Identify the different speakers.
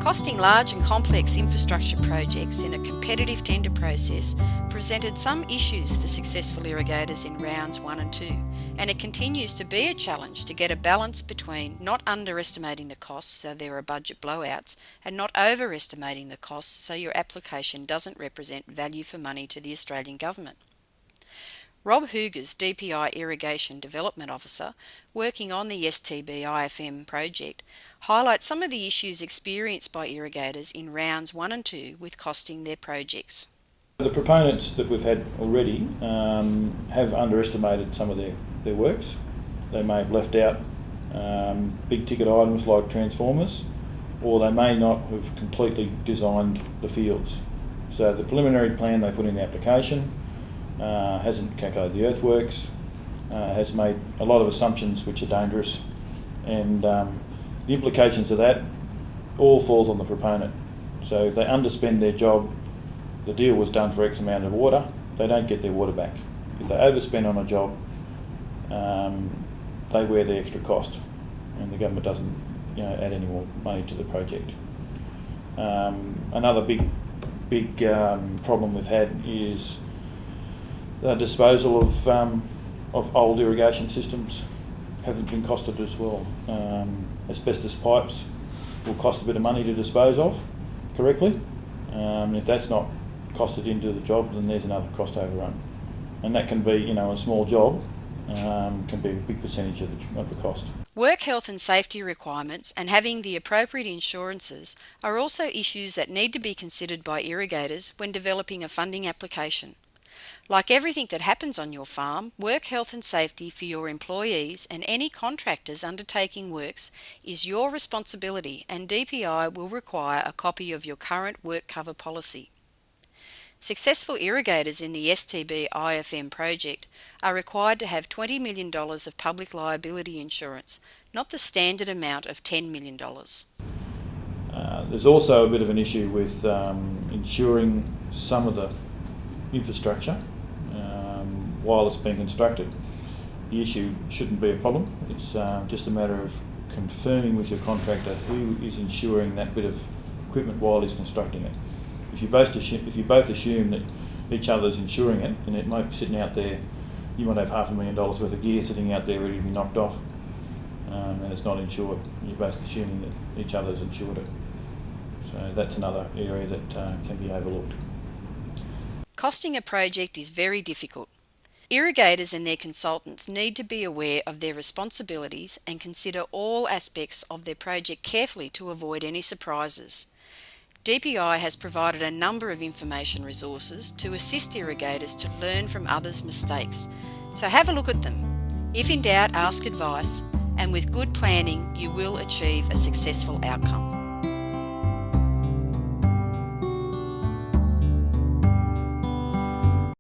Speaker 1: Costing large and complex infrastructure projects in a competitive tender process presented some issues for successful irrigators in rounds 1 and 2, and it continues to be a challenge to get a balance between not underestimating the costs so there are budget blowouts and not overestimating the costs so your application doesn't represent value for money to the Australian Government. Rob Hoogers, DPI Irrigation Development Officer, working on the STB IFM project, highlights some of the issues experienced by irrigators in rounds 1 and 2 with costing their projects.
Speaker 2: The proponents that we've had already have underestimated some of their works. They may have left out big ticket items like transformers, or they may not have completely designed the fields. So the preliminary plan they put in the application hasn't calculated the earthworks, has made a lot of assumptions which are dangerous, and the implications of that all falls on the proponent. So if they underspend their job, the deal was done for X amount of water, they don't get their water back. If they overspend on a job, they wear the extra cost, and the government doesn't add any more money to the project. Another big problem we've had is the disposal of old irrigation systems haven't been costed as well. Asbestos pipes will cost a bit of money to dispose of correctly. If that's not costed into the job, then there's another cost overrun, and that can be, a small job can be a big percentage of the cost.
Speaker 1: Work health and safety requirements and having the appropriate insurances are also issues that need to be considered by irrigators when developing a funding application. Like everything that happens on your farm, work health and safety for your employees and any contractors undertaking works is your responsibility, and DPI will require a copy of your current work cover policy. Successful irrigators in the STB IFM project are required to have $20 million of public liability insurance, not the standard amount of $10 million.
Speaker 2: There's also a bit of an issue with insuring some of the infrastructure while it's being constructed. The issue shouldn't be a problem. It's just a matter of confirming with your contractor who is insuring that bit of equipment while he's constructing it. If you both assume that each other's insuring it, then it might be sitting out there. You might have $500,000 worth of gear sitting out there ready to be knocked off, and it's not insured. You're both assuming that each other's insured it. So that's another area that can be overlooked.
Speaker 1: Costing a project is very difficult. Irrigators and their consultants need to be aware of their responsibilities and consider all aspects of their project carefully to avoid any surprises. DPI has provided a number of information resources to assist irrigators to learn from others' mistakes, so have a look at them. If in doubt, ask advice, and with good planning you will achieve a successful outcome.